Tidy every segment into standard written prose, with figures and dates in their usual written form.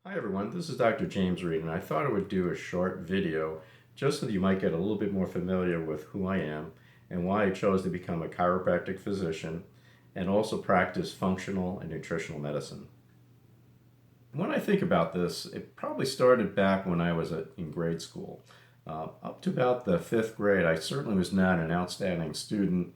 Hi everyone, this is Dr. James Reade, and I thought I would do a short video just so that you might get a little bit more familiar with who I am and why I chose to become a chiropractic physician and also practice functional and nutritional medicine. When I think about this, it probably started back when I was in grade school. Up to about the fifth grade, I certainly was not an outstanding student,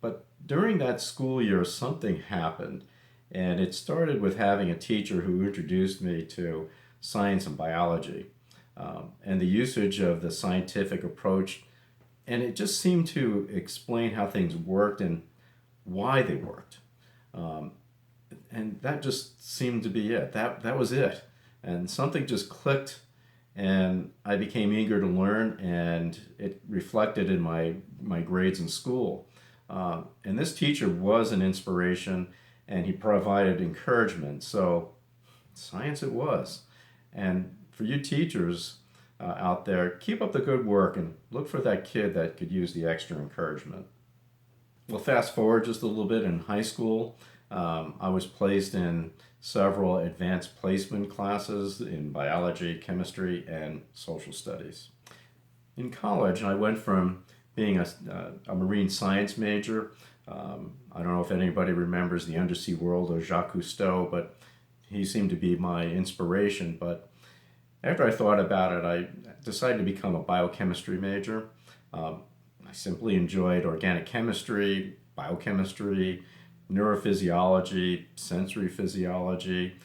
but during that school year, something happened, and it started with having a teacher who introduced me to science and biology, and the usage of the scientific approach, and it just seemed to explain how things worked and why they worked. Um, and that just seemed to be it. That was it. And something just clicked, and I became eager to learn, and it reflected in my grades in school. And this teacher was an inspiration, and he provided encouragement. So science it was. And for you teachers out there, keep up the good work and look for that kid that could use the extra encouragement. Well, fast forward just a little bit in high school. I was placed in several advanced placement classes in biology, chemistry, and social studies. In college, I went from being a marine science major. I don't know if anybody remembers the undersea world of Jacques Cousteau, but he seemed to be my inspiration. But after I thought about it, I decided to become a biochemistry major. Um, I simply enjoyed organic chemistry, biochemistry, neurophysiology, sensory physiology,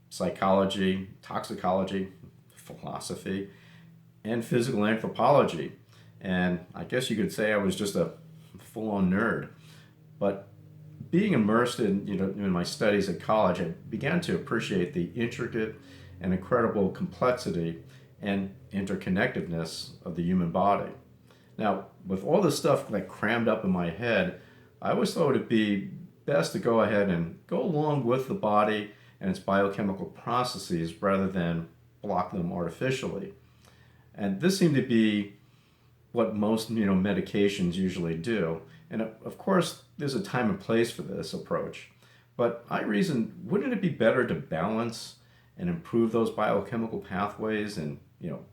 psychology, toxicology, philosophy, and physical anthropology. And I guess you could say I was just a full-on nerd. But being immersed in my studies at college, I began to appreciate the intricate and incredible complexity and interconnectedness of the human body. Now, with all this stuff like crammed up in my head, I always thought it'd be best to go ahead and go along with the body and its biochemical processes rather than block them artificially. And this seemed to be what most medications usually do. And of course, there's a time and place for this approach. But I reasoned, wouldn't it be better to balance and improve those biochemical pathways? And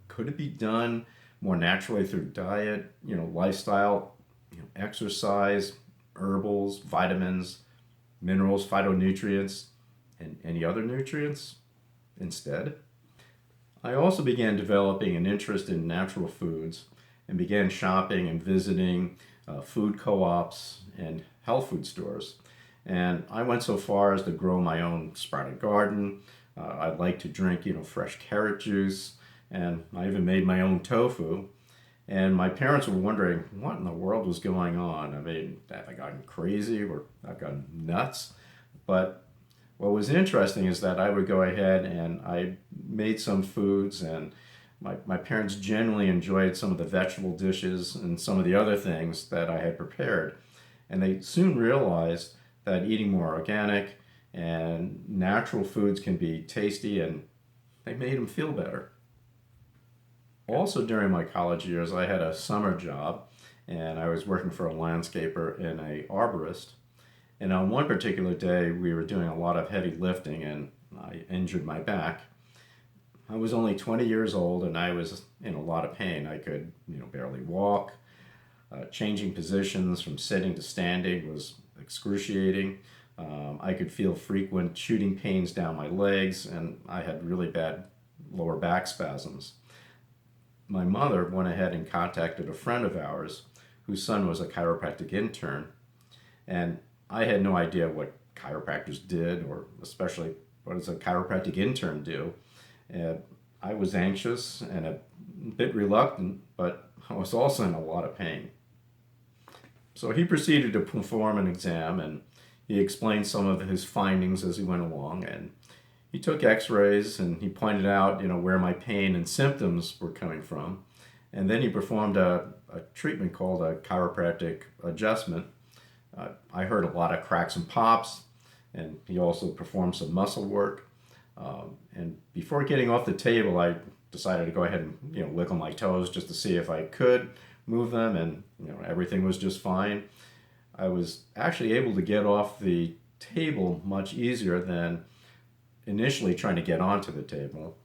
could it be done more naturally through diet, lifestyle, exercise, herbals, vitamins, minerals, phytonutrients, and any other nutrients instead? I also began developing an interest in natural foods and began shopping and visiting food co-ops and health food stores. And I went so far as to grow my own sprouted garden. I'd like to drink, fresh carrot juice, and I even made my own tofu. And my parents were wondering what in the world was going on. I mean, have I gotten crazy or I've gone nuts? But what was interesting is that I would go ahead and I made some foods, and my parents generally enjoyed some of the vegetable dishes and some of the other things that I had prepared. And they soon realized that eating more organic and natural foods can be tasty, and they made them feel better. Also, during my college years, I had a summer job, and I was working for a landscaper and a arborist. And on one particular day, we were doing a lot of heavy lifting, and I injured my back. I was only 20 years old, and I was in a lot of pain. I could, barely walk. Changing positions from sitting to standing was excruciating. I could feel frequent shooting pains down my legs, and I had really bad lower back spasms. My mother went ahead and contacted a friend of ours whose son was a chiropractic intern, and I had no idea what chiropractors did, or especially what does a chiropractic intern do. I was anxious and a bit reluctant, but I was also in a lot of pain. So he proceeded to perform an exam, and he explained some of his findings as he went along. And he took x-rays, and he pointed out, where my pain and symptoms were coming from. And then he performed a treatment called a chiropractic adjustment. I heard a lot of cracks and pops, and he also performed some muscle work. And before getting off the table, I decided to go ahead and wiggle my toes just to see if I could move them, and everything was just fine. I was actually able to get off the table much easier than initially trying to get onto the table,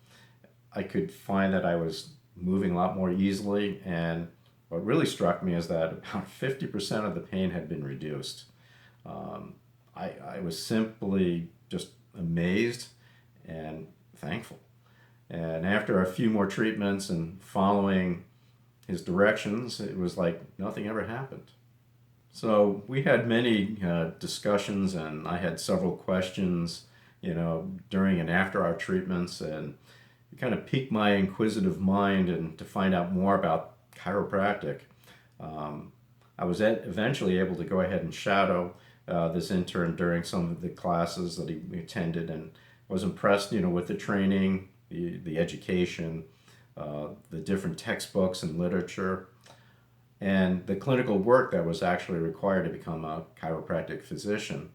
I could find that I was moving a lot more easily, and what really struck me is that about 50% of the pain had been reduced. I was simply just amazed and thankful. And after a few more treatments and following his directions, it was like nothing ever happened. So we had many discussions, and I had several questions, during and after our treatments, and it kind of piqued my inquisitive mind and to find out more about chiropractic. I was eventually able to go ahead and shadow this intern during some of the classes that he attended, and was impressed, with the training, the education, the different textbooks and literature, and the clinical work that was actually required to become a chiropractic physician.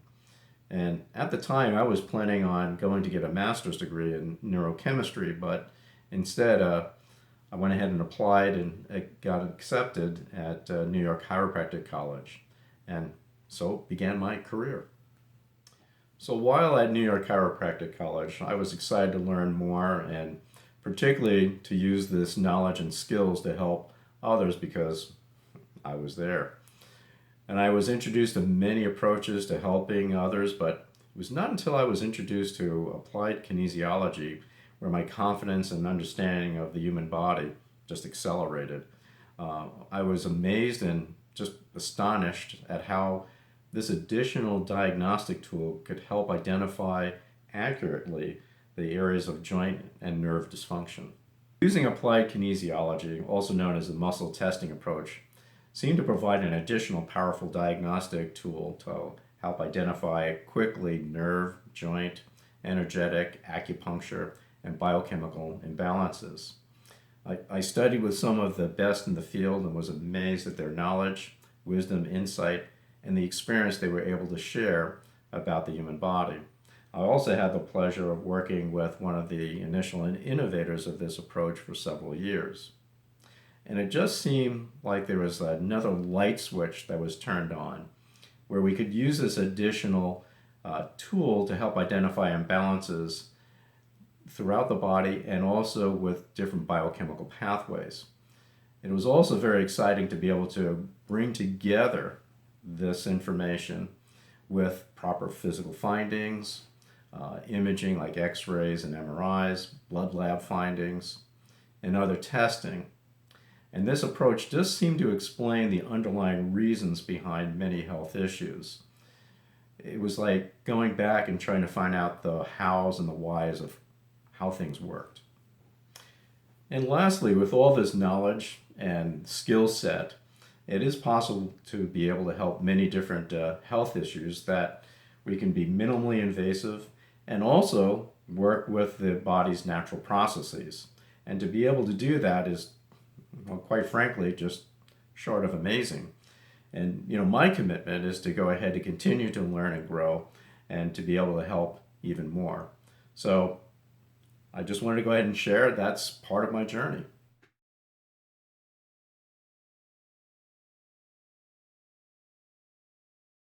And at the time, I was planning on going to get a master's degree in neurochemistry, but instead, I went ahead and applied and got accepted at New York Chiropractic College. And so began my career. So while at New York Chiropractic College, I was excited to learn more, and particularly to use this knowledge and skills to help others because I was there. And I was introduced to many approaches to helping others, but it was not until I was introduced to applied kinesiology where my confidence and understanding of the human body just accelerated. I was amazed and just astonished at how this additional diagnostic tool could help identify accurately the areas of joint and nerve dysfunction. Using applied kinesiology, also known as the muscle testing approach, seemed to provide an additional powerful diagnostic tool to help identify quickly nerve, joint, energetic, acupuncture, and biochemical imbalances. I studied with some of the best in the field and was amazed at their knowledge, wisdom, insight, and the experience they were able to share about the human body. I also had the pleasure of working with one of the initial innovators of this approach for several years. And it just seemed like there was another light switch that was turned on, where we could use this additional tool to help identify imbalances throughout the body and also with different biochemical pathways. It was also very exciting to be able to bring together this information with proper physical findings, imaging like x-rays and MRIs, blood lab findings, and other testing. And this approach does seem to explain the underlying reasons behind many health issues. It was like going back and trying to find out the hows and the whys of how things worked. And lastly, with all this knowledge and skill set, it is possible to be able to help many different health issues that we can be minimally invasive and also work with the body's natural processes. And to be able to do that is, well, quite frankly, just short of amazing. And my commitment is to go ahead to continue to learn and grow and to be able to help even more. So I just wanted to go ahead and share that's part of my journey.